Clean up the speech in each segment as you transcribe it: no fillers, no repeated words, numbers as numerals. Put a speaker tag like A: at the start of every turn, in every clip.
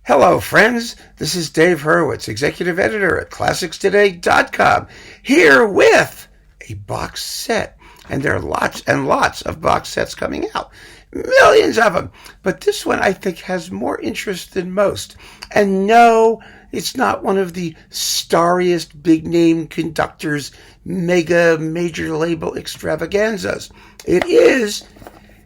A: Hello, friends. This is Dave Hurwitz, executive editor at ClassicsToday.com, here with a box set. And there are lots and lots of box sets coming out. Millions of them. But this one, I think, has more interest than most. And no, it's not one of the starriest big-name conductors, major label extravaganzas. It is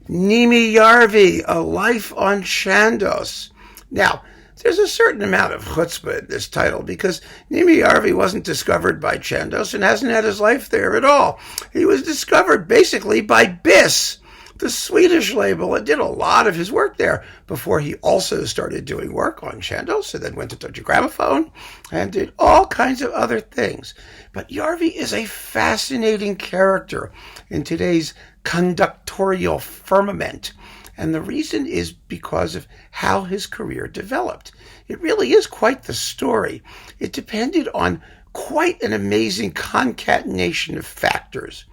A: Neeme Järvi, A Life on Chandos. Now, there's a certain amount of chutzpah in this title because Neeme Järvi wasn't discovered by Chandos and hasn't had his life there at all. He was discovered basically by BIS, the Swedish label, and did a lot of his work there before he also started doing work on Chandos and then went to Deutsche Grammophon and did all kinds of other things. But Järvi is a fascinating character in today's conductorial firmament. And the reason is because of how his career developed. It really is quite the story. It depended on quite an amazing concatenation of factors.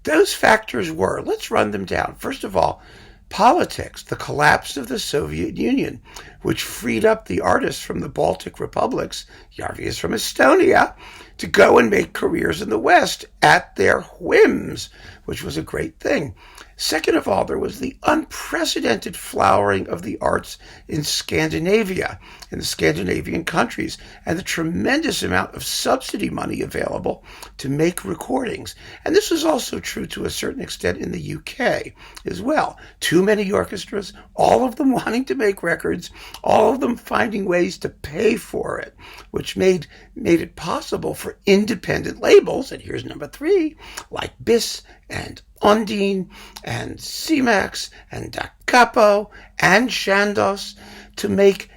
A: Those factors were, let's run them down. First of all, politics, the collapse of the Soviet Union, which freed up the artists from the Baltic republics, Järvi is from Estonia, to go and make careers in the West at their whims, which was a great thing. Second of all, there was the unprecedented flowering of the arts in Scandinavia, in the Scandinavian countries, and the tremendous amount of subsidy money available to make recordings. And this was also true to a certain extent in the UK as well. Too many orchestras, all of them wanting to make records, all of them finding ways to pay for it, which made it possible for independent labels, and here's number 3, like BIS and Undine and CMAX and Da Capo and Chandos to make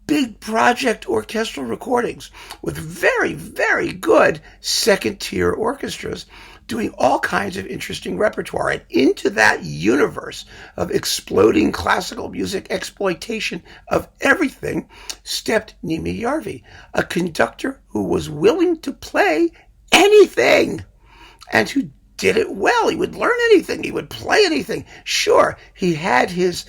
A: big project orchestral recordings with very, very good second-tier orchestras doing all kinds of interesting repertoire. And into that universe of exploding classical music exploitation of everything stepped Neeme Järvi, a conductor who was willing to play anything and who did it well. He would learn anything. He would play anything. Sure, he had his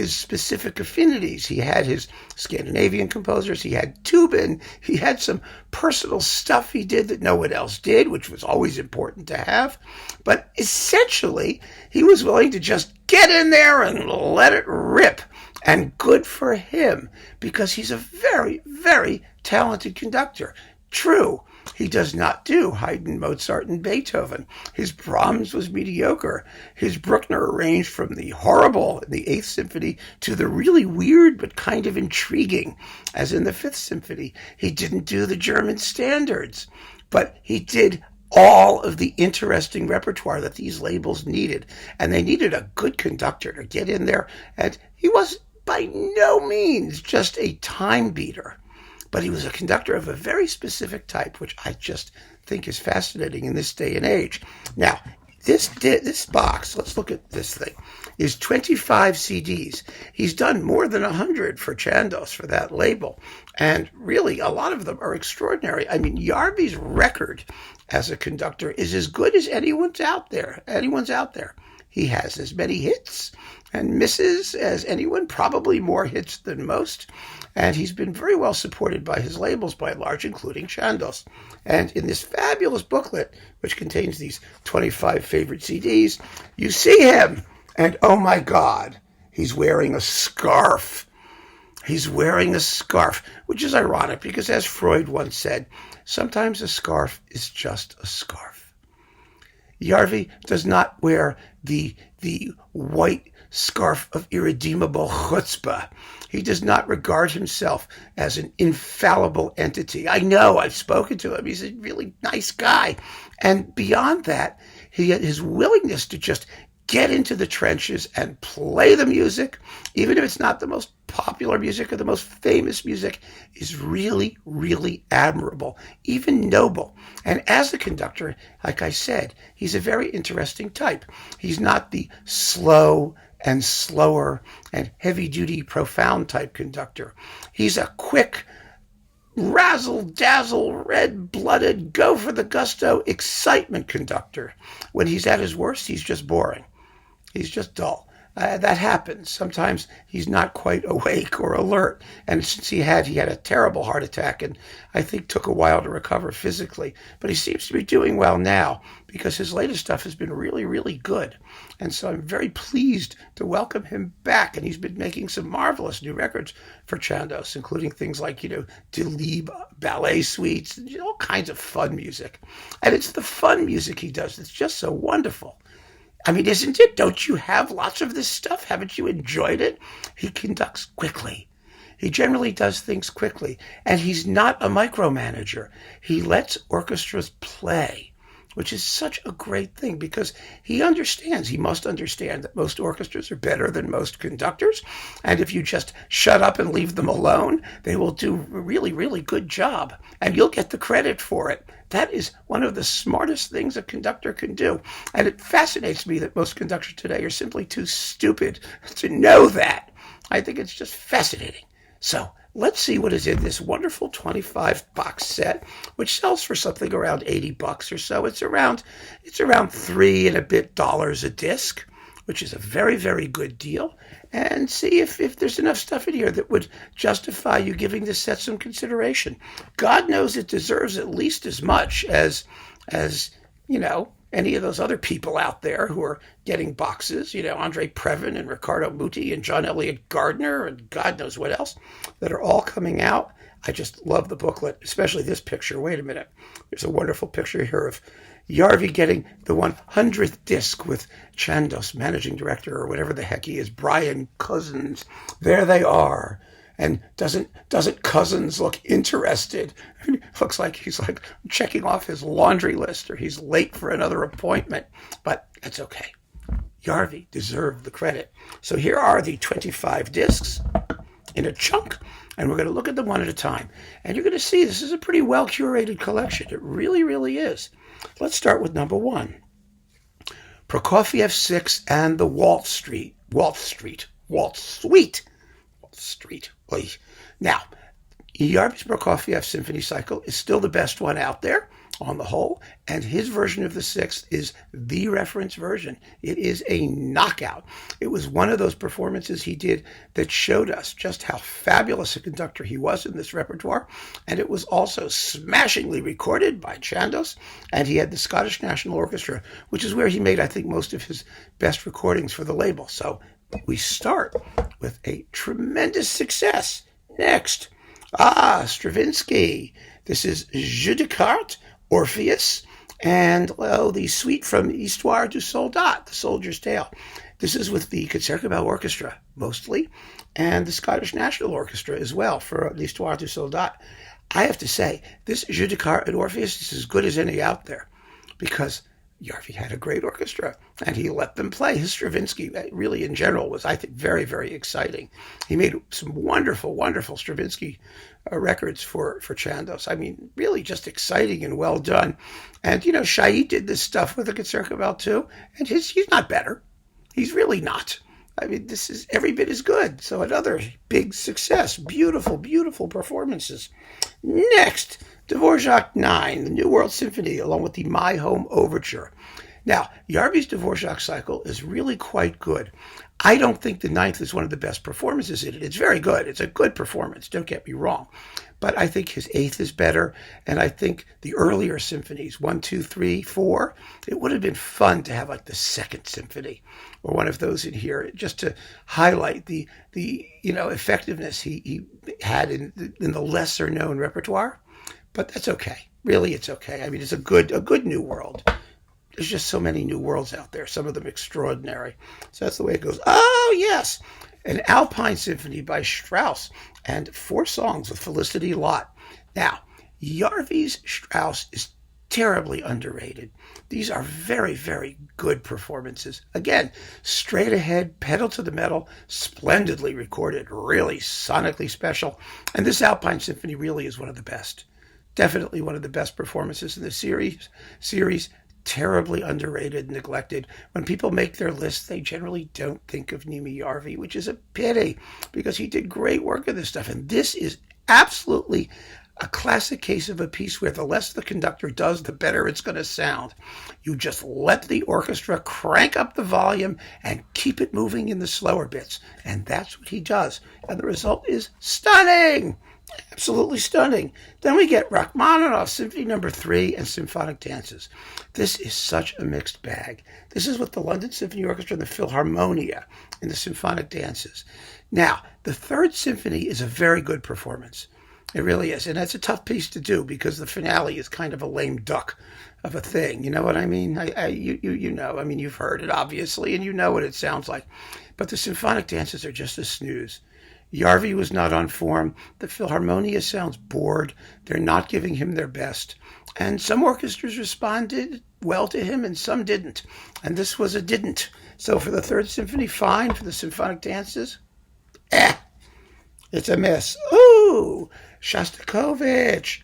A: specific affinities. He had his Scandinavian composers. He had Tubin. He had some personal stuff he did that no one else did, which was always important to have. But essentially, he was willing to just get in there and let it rip. And good for him, because he's a very, very talented conductor. True, he does not do Haydn, Mozart, and Beethoven. His Brahms was mediocre. His Bruckner ranged from the horrible in the 8th Symphony to the really weird but kind of intriguing, as in the 5th Symphony. He didn't do the German standards, but he did all of the interesting repertoire that these labels needed. And they needed a good conductor to get in there. And he was by no means just a time beater. But he was a conductor of a very specific type, which I just think is fascinating in this day and age. Now, this box, let's look at this thing, is 25 CDs. He's done more than 100 for Chandos, for that label. And really, a lot of them are extraordinary. I mean, Järvi's record as a conductor is as good as anyone's out there. He has as many hits and misses as anyone, probably more hits than most. And he's been very well supported by his labels, by and large, including Chandos. And in this fabulous booklet, which contains these 25 favorite CDs, you see him. And oh my God, he's wearing a scarf. He's wearing a scarf, which is ironic because, as Freud once said, sometimes a scarf is just a scarf. Järvi does not wear the white scarf of irredeemable chutzpah. He does not regard himself as an infallible entity. I know, I've spoken to him. He's a really nice guy. And beyond that, his willingness to just get into the trenches and play the music, even if it's not the most popular music or the most famous music, is really, really admirable, even noble. And as a conductor, like I said, he's a very interesting type. He's not the slow and slower and heavy-duty, profound type conductor. He's a quick, razzle-dazzle, red-blooded, go-for-the-gusto excitement conductor. When he's at his worst, he's just boring. He's just dull. that happens. Sometimes he's not quite awake or alert. And since he had a terrible heart attack and I think took a while to recover physically. But he seems to be doing well now because his latest stuff has been really, really good. And so I'm very pleased to welcome him back. And he's been making some marvelous new records for Chandos, including things like, Delibes ballet suites, all kinds of fun music. And it's the fun music he does that's just so wonderful. I mean, isn't it? Don't you have lots of this stuff? Haven't you enjoyed it? He conducts quickly. He generally does things quickly. And he's not a micromanager. He lets orchestras play, which is such a great thing because he must understand that most orchestras are better than most conductors. And if you just shut up and leave them alone, they will do a really, really good job. And you'll get the credit for it. That is one of the smartest things a conductor can do. And it fascinates me that most conductors today are simply too stupid to know that. I think it's just fascinating. So let's see what is in this wonderful 25 box set, which sells for something around $80 or so. It's around $3 and a bit a disc, which is a very, very good deal. And see if there's enough stuff in here that would justify you giving this set some consideration. God knows it deserves at least as much as any of those other people out there who are getting boxes, Andre Previn and Riccardo Muti and John Elliott Gardner and God knows what else that are all coming out. I just love the booklet, especially this picture. Wait a minute. There's a wonderful picture here of Järvi getting the 100th disc with Chandos, managing director, or whatever the heck he is, Brian Cousins. There they are. And doesn't Cousins look interested? Looks like he's checking off his laundry list or he's late for another appointment. But that's okay. Järvi deserved the credit. So here are the 25 discs in a chunk. And we're going to look at them one at a time. And you're going to see this is a pretty well-curated collection. It really, really is. Let's start with number 1. Prokofiev 6 and the Waltz Suite. Now, Järvi's Prokofiev Symphony Cycle is still the best one out there on the whole, and his version of the Sixth is the reference version. It is a knockout. It was one of those performances he did that showed us just how fabulous a conductor he was in this repertoire, and it was also smashingly recorded by Chandos, and he had the Scottish National Orchestra, which is where he made, I think, most of his best recordings for the label. So we start with a tremendous success. Next, Stravinsky. This is Jeu de Cartes, Orpheus, and, the suite from Histoire du Soldat, The Soldier's Tale. This is with the Concertgebouw Orchestra, mostly, and the Scottish National Orchestra as well for L'Histoire du Soldat. I have to say, this Jeu de Cartes and Orpheus is as good as any out there, because Järvi had a great orchestra, and he let them play. His Stravinsky, really in general, was, I think, very, very exciting. He made some wonderful, wonderful Stravinsky records for Chandos. I mean, really just exciting and well done. And, Chailly did this stuff with the Concertgebouw too, and he's not better. He's really not. I mean, this is every bit as good. So another big success. Beautiful, beautiful performances. Next, Dvorak 9, the New World Symphony, along with the My Home Overture. Now, Järvi's Dvorak cycle is really quite good. I don't think the ninth is one of the best performances in it. It's very good. It's a good performance, don't get me wrong. But I think his eighth is better, and I think the earlier symphonies, 1, 2, 3, 4, it would have been fun to have the second symphony or one of those in here, just to highlight the effectiveness he had in the lesser known repertoire. But that's okay. Really, it's okay. I mean, it's a good new world. There's just so many new worlds out there, some of them extraordinary. So that's the way it goes. Oh, yes, an Alpine Symphony by Strauss and 4 songs with Felicity Lott. Now, Järvi's Strauss is terribly underrated. These are very, very good performances. Again, straight ahead, pedal to the metal, splendidly recorded, really sonically special. And this Alpine Symphony really is one of the best. Definitely one of the best performances in the series. Terribly underrated, neglected. When people make their lists, they generally don't think of Neeme Järvi, which is a pity because he did great work in this stuff. And this is absolutely a classic case of a piece where the less the conductor does, the better it's going to sound. You just let the orchestra crank up the volume and keep it moving in the slower bits. And that's what he does. And the result is stunning. Absolutely stunning. Then we get Rachmaninoff, Symphony No. 3, and Symphonic Dances. This is such a mixed bag. This is with the London Symphony Orchestra and the Philharmonia in the Symphonic Dances. Now, the Third Symphony is a very good performance. It really is. And that's a tough piece to do because the finale is kind of a lame duck of a thing. You know what I mean? You know. I mean, you've heard it, obviously, and you know what it sounds like. But the Symphonic Dances are just a snooze. Järvi was not on form. The Philharmonia sounds bored. They're not giving him their best. And some orchestras responded well to him and some didn't. And this was a didn't. So for the Third Symphony, fine. For the Symphonic Dances, it's a miss. Ooh, Shostakovich,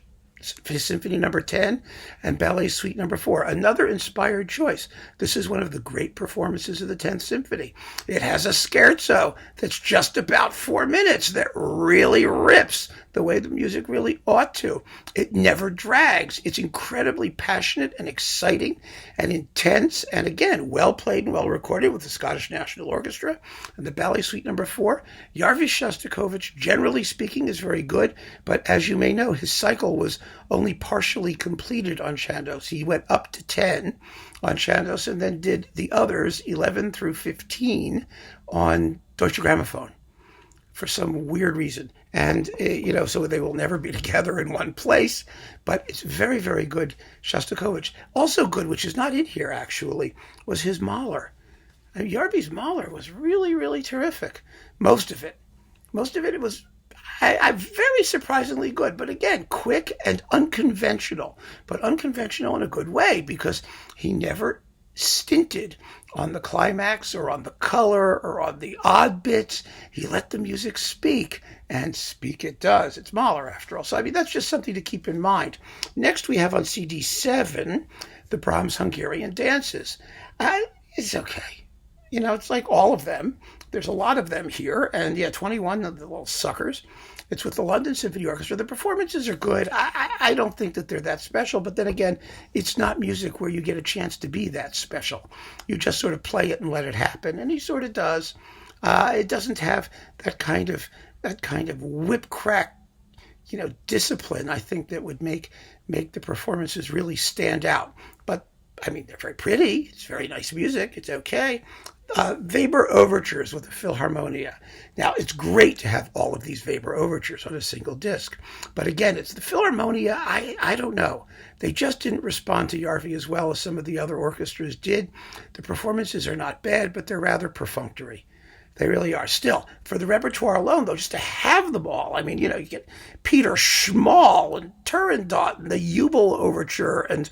A: his Symphony No. 10 and Ballet Suite No. 4. Another inspired choice. This is one of the great performances of the 10th Symphony. It has a scherzo that's just about 4 minutes that really rips the way the music really ought to. It never drags. It's incredibly passionate and exciting and intense and, again, well played and well recorded with the Scottish National Orchestra and the Ballet Suite No. 4. Järvi Shostakovich, generally speaking, is very good, but as you may know, his cycle was only partially completed on Chandos. He went up to 10 on Chandos and then did the others, 11 through 15, on Deutsche Grammophon for some weird reason. And, so they will never be together in one place. But it's very, very good Shostakovich. Also good, which is not in here, actually, was his Mahler. And Järvi's Mahler was really, really terrific. Most of it was very surprisingly good. But again, quick and unconventional. But unconventional in a good way because he never stinted on the climax or on the color or on the odd bits. He let the music speak, and speak it does. It's Mahler, after all. So, I mean, that's just something to keep in mind. Next, we have on CD 7, the Brahms Hungarian Dances. It's okay. It's like all of them. There's a lot of them here, and 21 of the little suckers. It's with the London Symphony Orchestra. The performances are good. I don't think that they're that special, but then again, it's not music where you get a chance to be that special. You just sort of play it and let it happen, and he sort of does. It doesn't have that kind of whip crack, discipline. I think that would make the performances really stand out. But I mean, they're very pretty. It's very nice music. It's okay. Weber overtures with the Philharmonia. Now, it's great to have all of these Weber overtures on a single disc. But again, it's the Philharmonia. I don't know. They just didn't respond to Järvi as well as some of the other orchestras did. The performances are not bad, but they're rather perfunctory. They really are. Still, for the repertoire alone, though, just to have them all. I mean, you get Peter Schmal and Turandot and the Jubel Overture and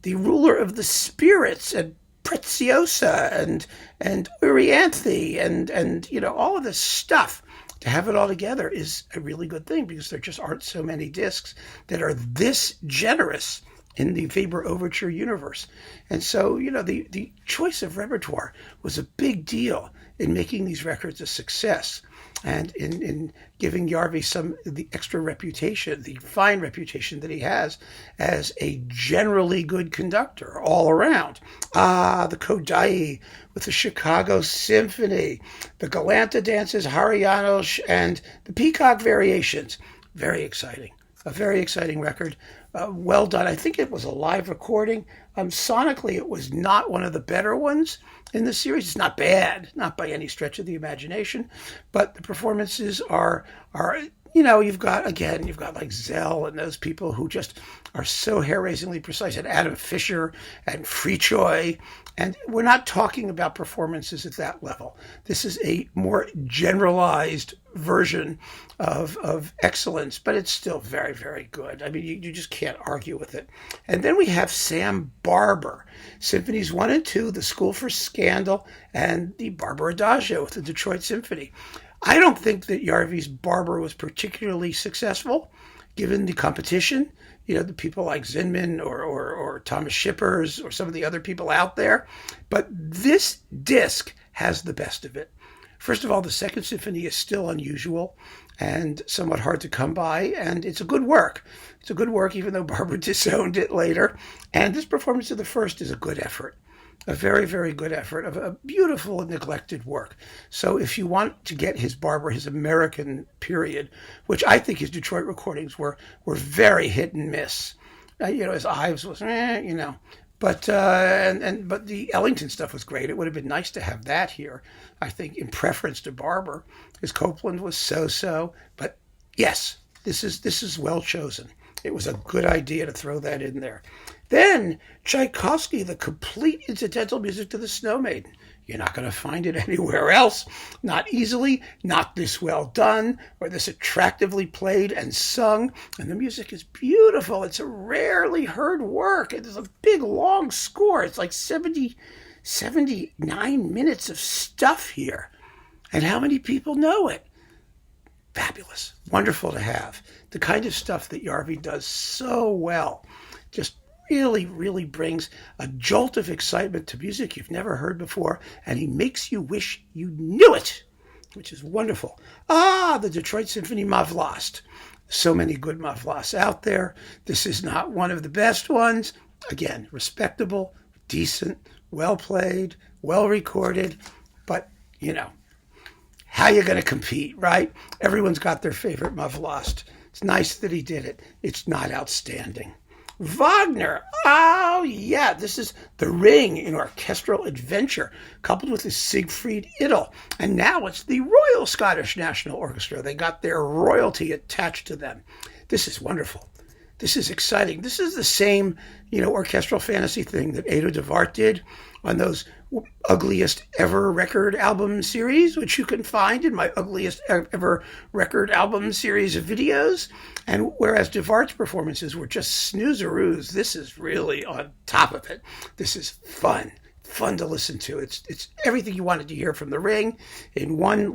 A: the Ruler of the Spirits and Preziosa and Euryanthe and all of this stuff. To have it all together is a really good thing because there just aren't so many discs that are this generous in the Weber Overture universe. And so, the choice of repertoire was a big deal in making these records a success and in giving Järvi some of the extra reputation, the fine reputation that he has as a generally good conductor all around. The Kodai with the Chicago Symphony, the Galanta Dances, Harianos, and the Peacock Variations. Very exciting. A very exciting record. Well done. I think it was a live recording. Sonically, it was not one of the better ones in the series. It's not bad, not by any stretch of the imagination, but the performances are you've got like Zell and those people who just are so hair-raisingly precise, and Adam Fischer and Frichoy. And we're not talking about performances at that level. This is a more generalized version of excellence, but it's still very, very good. I mean, you just can't argue with it. And then we have Sam Barber, Symphonies 1 and 2, The School for Scandal, and the Barber Adagio with the Detroit Symphony. I don't think that Järvi's Barber was particularly successful, given the competition. The people like Zinman or Thomas Shippers or some of the other people out there. But this disc has the best of it. First of all, the Second Symphony is still unusual. and somewhat hard to come by, and it's a good work. It's a good work, even though Barbara disowned it later. And this performance of the first is a good effort, a very, very good effort of a beautiful and neglected work. So if you want to get his Barbara, his American period, which I think his Detroit recordings were very hit and miss. His Ives was, But but the Ellington stuff was great. It would have been nice to have that here, I think, in preference to Barber. His Copland was so-so, but yes, this is well chosen. It was a good idea to throw that in there. Then Tchaikovsky, the complete incidental music to the Snow Maiden. You're not going to find it anywhere else, not easily, not this well done, or this attractively played and sung. And the music is beautiful. It's a rarely heard work. It's a big, long score. It's like 79 minutes of stuff here. And how many people know it? Fabulous. Wonderful to have. The kind of stuff that Järvi does so well. Just really, really brings a jolt of excitement to music you've never heard before, and he makes you wish you knew it, which is wonderful. The Detroit Symphony Mavlast. So many good Mavlasts out there. This is not one of the best ones. Again, respectable, decent, well played, well recorded, but, how you going to compete, right? Everyone's got their favorite Mavlast. It's nice that he did it. It's not outstanding. Wagner. Oh, yeah. This is The Ring in Orchestral Adventure, coupled with the Siegfried Idyll. And now it's the Royal Scottish National Orchestra. They got their royalty attached to them. This is wonderful. This is exciting. This is the same, orchestral fantasy thing that Edo de Waart did on those ugliest ever record album series, which you can find in my ugliest ever record album series of videos. And whereas de Waart's performances were just snoozeroos, this is really on top of it. This is fun to listen to. It's everything you wanted to hear from The Ring in one,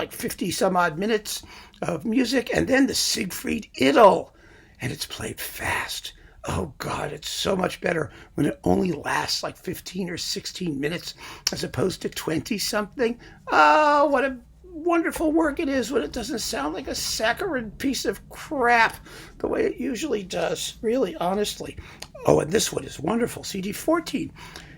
A: 50 some odd minutes of music, and then the Siegfried Idyll. And it's played fast. Oh, God, it's so much better when it only lasts like 15 or 16 minutes as opposed to 20-something. Oh, what a wonderful work it is when it doesn't sound like a saccharine piece of crap the way it usually does, really, honestly. Oh, and this one is wonderful. CD 14,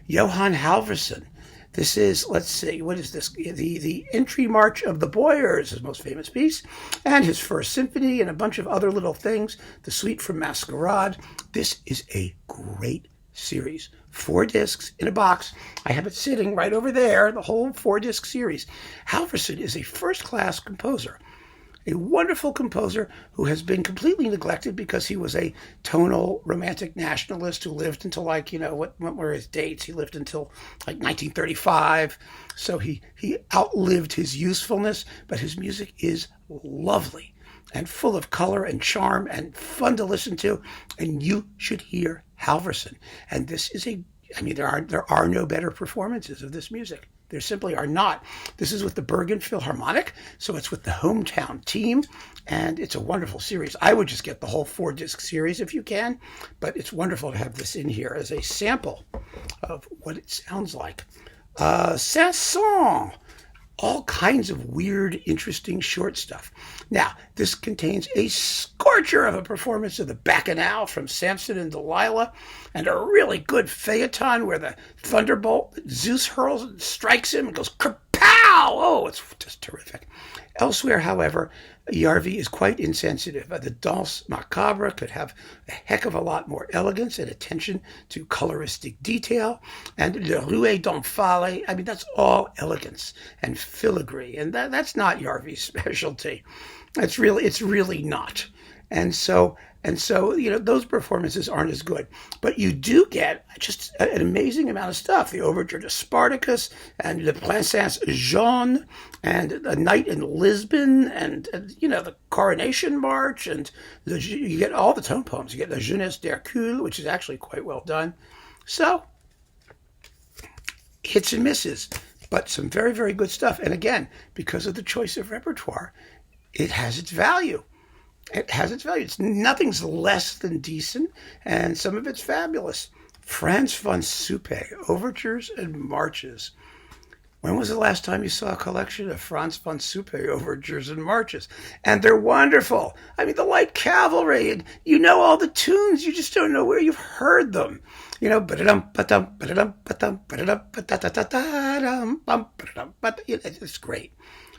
A: Johann Halverson. This is, let's see, what is this? The Entry March of the Boyars, his most famous piece, and his first symphony and a bunch of other little things, the Suite from Masquerade. This is a great series. 4 discs in a box. I have it sitting right over there, the whole 4-disc series. Halverson is a first-class composer. A wonderful composer who has been completely neglected because he was a tonal romantic nationalist who lived until what were his dates? He lived until 1935. So he outlived his usefulness, but his music is lovely and full of color and charm and fun to listen to. And you should hear Halverson. And this is there are no better performances of this music. There simply are not. This is with the Bergen Philharmonic, so it's with the hometown team, and it's a wonderful series. I would just get the whole 4-disc series if you can, but it's wonderful to have this in here as a sample of what it sounds like. Saint-Saëns. All kinds of weird, interesting short stuff. Now, this contains a scorcher of a performance of the Bacchanal from Samson and Delilah, and a really good Phaeton where the thunderbolt Zeus hurls and strikes him and goes kapow! Oh, it's just terrific. Elsewhere, however, Järvi is quite insensitive. The Danse Macabre could have a heck of a lot more elegance and attention to coloristic detail. And Le Rouet d'Omphale, that's all elegance and filigree. And that's not Järvi's specialty. It's really not. And so, those performances aren't as good. But you do get just an amazing amount of stuff. The Overture to Spartacus and Le Princesse Jaune and A Night in Lisbon and the Coronation March. And you get all the tone poems. You get La Jeunesse d'Hercule, which is actually quite well done. So, hits and misses, but some very, very good stuff. And again, because of the choice of repertoire, it has its value. It has its value. Nothing's less than decent, and some of it's fabulous. Franz von Suppe, Overtures and Marches. When was the last time you saw a collection of Franz von Suppe overtures and marches? And they're wonderful. I mean, the Light Cavalry, and you know all the tunes, you just don't know where you've heard them. You know, it's great.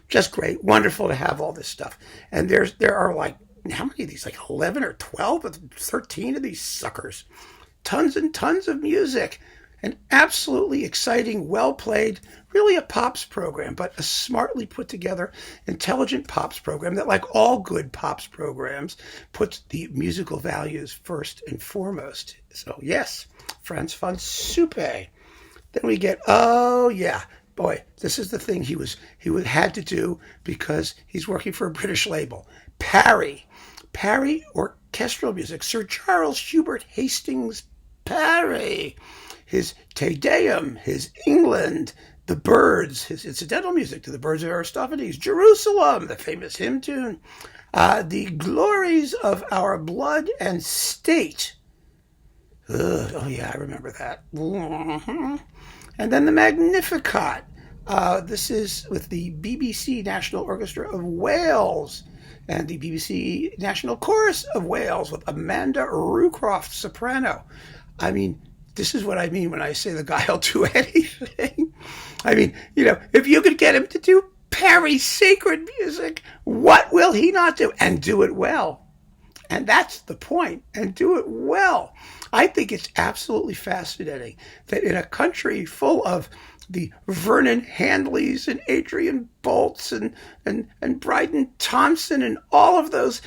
A: Just great. Wonderful to have all this stuff. And there are like, how many of these? Like 11 or 12 or 13 of these suckers. Tons and tons of music. An absolutely exciting, well-played, really a pops program, but a smartly put together, intelligent pops program that, like all good pops programs, puts the musical values first and foremost. So yes, Franz von Suppe. Then we get, oh yeah, boy, this is the thing he had to do because he's working for a British label. Parry orchestral music. Sir Charles Hubert Hastings Parry. His Te Deum, his England, the Birds, his incidental music to the Birds of Aristophanes, Jerusalem, the famous hymn tune, the Glories of Our Blood and State. Oh yeah, I remember that. And then the Magnificat. This is with the BBC National Orchestra of Wales and the BBC National Chorus of Wales with Amanda Rucroft, soprano. I mean, this is what I mean when I say the guy will do anything. I mean, you know, if you could get him to do Parry's sacred music, what will he not do? And do it well. And that's the point. And do it well. I think it's absolutely fascinating that in a country full of the Vernon Handleys and Adrian Bolts and Bryden Thompson and all of those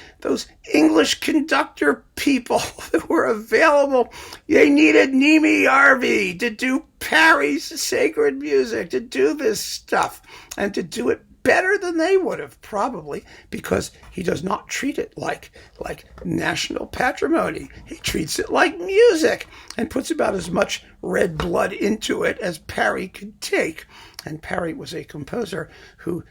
A: English conductor people that were available, they needed Neeme Järvi to do Parry's sacred music, to do this stuff, and to do it better than they would have, probably, because he does not treat it like national patrimony. He treats it like music and puts about as much red blood into it as Parry could take. And Parry was a composer who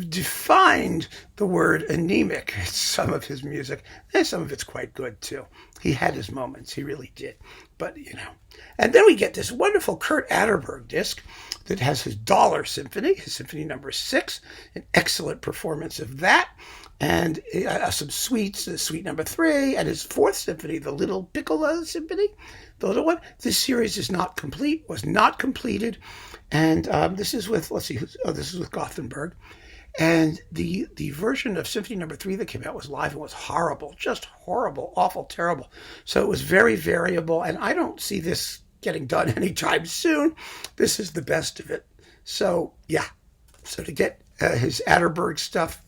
A: defined the word anemic in some of his music, and some of it's quite good too. He had his moments, he really did. But, you know. And then we get this wonderful Kurt Atterberg disc that has his Dollar Symphony, his Symphony number 6, an excellent performance of that, and some suites, suite number 3, and his 4th symphony, the Little Piccola Symphony, the little one. This series is not complete, was not completed, and this is with, this is with Gothenburg. And the version of Symphony number 3 that came out was live and was horrible, just horrible, awful, terrible. So it was very variable, and I don't see this getting done anytime soon. This is the best of it. So, yeah. So to get his Atterberg stuff,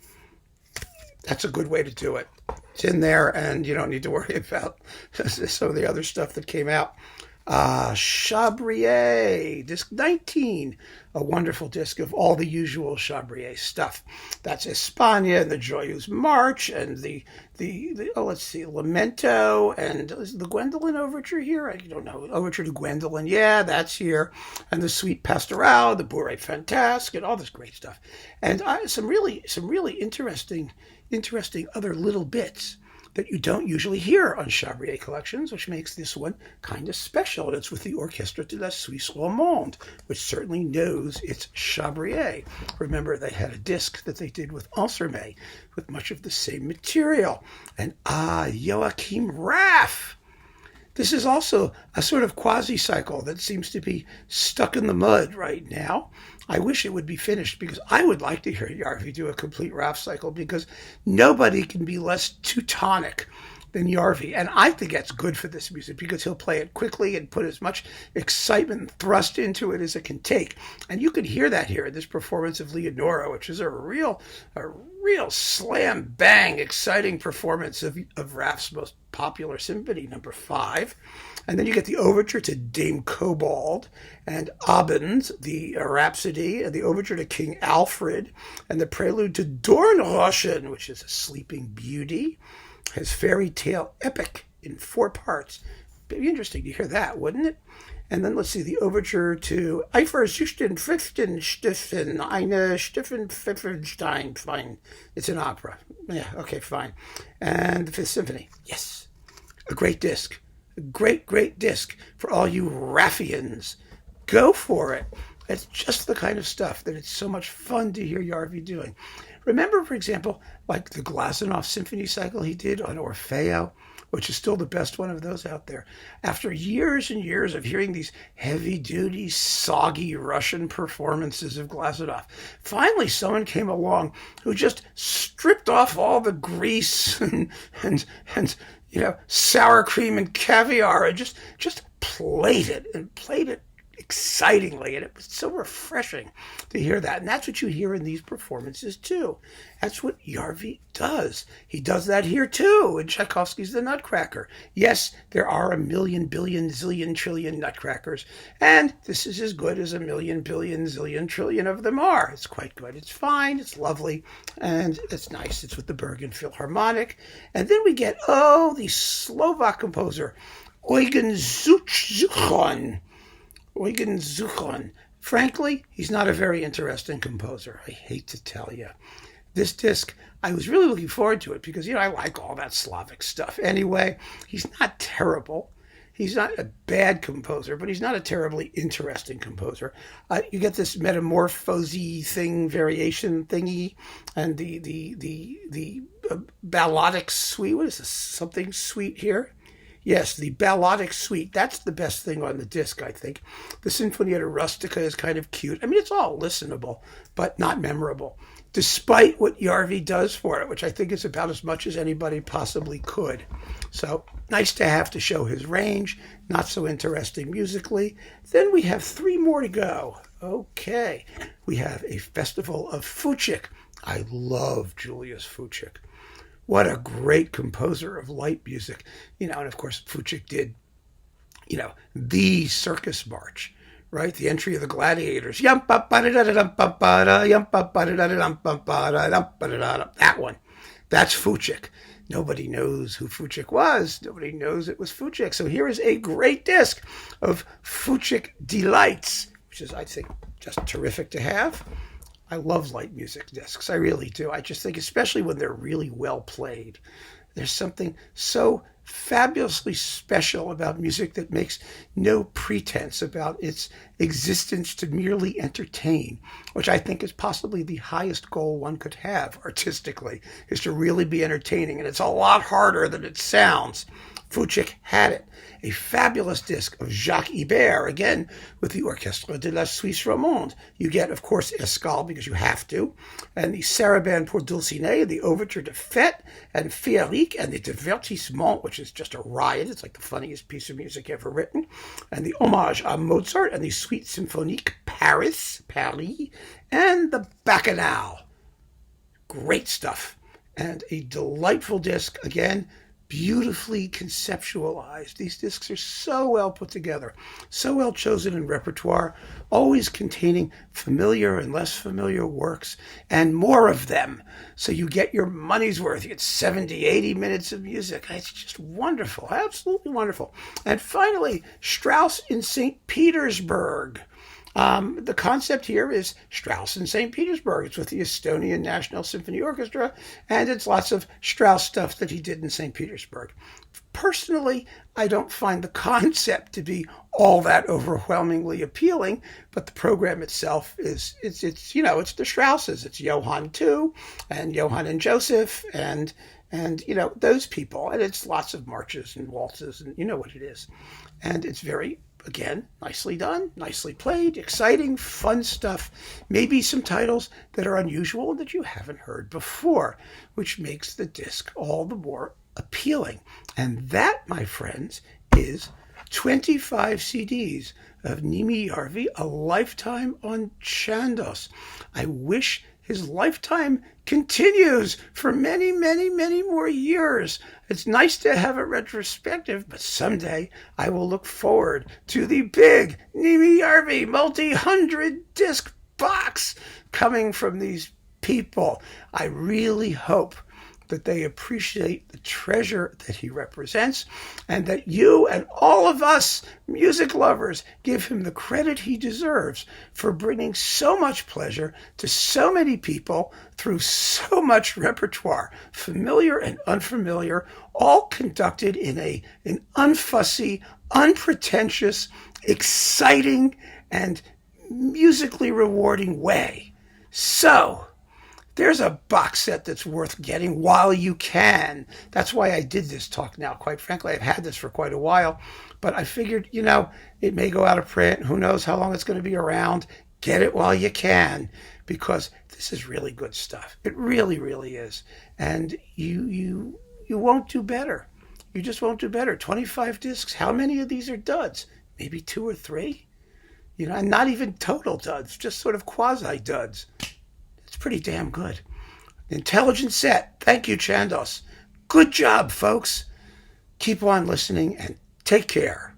A: that's a good way to do it. It's in there, and you don't need to worry about some of the other stuff that came out. Chaubrier, disc 19, a wonderful disc of all the usual Chaubrier stuff. That's España and the Joyeuse March and the Lamento and is the Gwendolen Overture here? I don't know. Overture to Gwendolen, yeah, that's here. And the Suite Pastorale, the Bourrée Fantasque, and all this great stuff. And some really interesting other little bits that you don't usually hear on Chaubrier collections, which makes this one kind of special. And it's with the Orchestre de la Suisse Romande, which certainly knows it's Chaubrier. Remember, they had a disc that they did with Ansermet with much of the same material. And Joachim Raff. This is also a sort of quasi-cycle that seems to be stuck in the mud right now. I wish it would be finished because I would like to hear Järvi do a complete Raff cycle because nobody can be less Teutonic than Järvi. And I think that's good for this music because he'll play it quickly and put as much excitement and thrust into it as it can take. And you can hear that here in this performance of Leonora, which is a real slam bang exciting performance of Raff's most popular symphony, number 5. And then you get the overture to Dame Cobald and Abend, the Rhapsody, and the overture to King Alfred, and the prelude to Dornröschen, which is a Sleeping Beauty, his fairy tale epic in 4 parts. It'd be interesting to hear that, wouldn't it? And then let's see, the overture to Eifersüchten, Stiffen, eine Stiffen Pfeffenstein. Fine. It's an opera. Yeah, okay, fine. And the 5th Symphony. Yes. A great disc. A great disc for all you Raffians. Go for it. It's just the kind of stuff that it's so much fun to hear Järvi doing. Remember, for example, like the Glazunov symphony cycle he did on Orfeo, which is still the best one of those out there. After years and years of hearing these heavy-duty, soggy Russian performances of Glazunov, finally someone came along who just stripped off all the grease and sour cream and caviar and just played it excitingly, and it was so refreshing to hear that. And that's what you hear in these performances too. That's what Järvi does. He does that here too in Tchaikovsky's The Nutcracker. Yes, there are a million, billion, zillion, trillion Nutcrackers, and this is as good as a million, billion, zillion, trillion of them are. It's quite good. It's fine. It's lovely, and it's nice. It's with the Bergen Philharmonic. And then we get, the Slovak composer, Eugen Zuchon. Frankly, he's not a very interesting composer. I hate to tell you. This disc, I was really looking forward to it because, I like all that Slavic stuff. Anyway, he's not terrible. He's not a bad composer, but he's not a terribly interesting composer. You get this metamorphose thing, variation thingy, and the balladic suite. What is this? Something sweet here? Yes, the balladic suite. That's the best thing on the disc, I think. The Sinfonia Rustica is kind of cute. I mean, it's all listenable, but not memorable, despite what Järvi does for it, which I think is about as much as anybody possibly could. So nice to have to show his range, not so interesting musically. Then we have 3 more to go. Okay, we have a Festival of Fučík. I love Julius Fučík. What a great composer of light music. And of course, Fučík did, the Circus March, right? The entry of the gladiators. That one. That's Fučík. Nobody knows who Fučík was. Nobody knows it was Fučík. So here is a great disc of Fučík delights, which is, I think, just terrific to have. I love light music discs. I really do. I just think, especially when they're really well played, there's something so fabulously special about music that makes no pretense about its existence to merely entertain, which I think is possibly the highest goal one could have artistically, is to really be entertaining. And it's a lot harder than it sounds. Fučík had it. A fabulous disc of Jacques Ibert, again, with the Orchestre de la Suisse Romande. You get, of course, Escale, because you have to, and the Sarabande pour Dulcinea, the Overture de Fête, and Féerique, and the Divertissement, which is just a riot. It's like the funniest piece of music ever written. And the Hommage à Mozart, and the Suite Symphonique Paris, and the Bacchanal. Great stuff. And a delightful disc, again, beautifully conceptualized. These discs are so well put together, so well chosen in repertoire, always containing familiar and less familiar works, and more of them. So you get your money's worth. You get 70, 80 minutes of music. It's just wonderful, absolutely wonderful. And finally, Strauss in St. Petersburg. The concept here is Strauss in St. Petersburg. It's with the Estonian National Symphony Orchestra, and it's lots of Strauss stuff that he did in St. Petersburg. Personally, I don't find the concept to be all that overwhelmingly appealing, but the program itself is, it's the Strausses. It's Johann too, and Johann and Joseph, and those people. And it's lots of marches and waltzes, and you know what it is. And it's very, again, nicely done, nicely played, exciting, fun stuff. Maybe some titles that are unusual and that you haven't heard before, which makes the disc all the more appealing. And that, my friends, is 25 CDs of Neeme Järvi, A Lifetime on Chandos. I wish his lifetime continues for many, many, many more years. It's nice to have a retrospective, but someday I will look forward to the big Neeme Järvi multi-hundred disc box coming from these people. I really hope that they appreciate the treasure that he represents, and that you and all of us music lovers give him the credit he deserves for bringing so much pleasure to so many people through so much repertoire, familiar and unfamiliar, all conducted in an unfussy, unpretentious, exciting, and musically rewarding way. So, there's a box set that's worth getting while you can. That's why I did this talk now. Quite frankly, I've had this for quite a while, but I figured, it may go out of print. Who knows how long it's going to be around. Get it while you can, because this is really good stuff. It really, really is. And you won't do better. You just won't do better. 25 discs. How many of these are duds? Maybe 2 or 3? And not even total duds, just sort of quasi-duds. It's pretty damn good. Intelligent set. Thank you, Chandos. Good job, folks. Keep on listening and take care.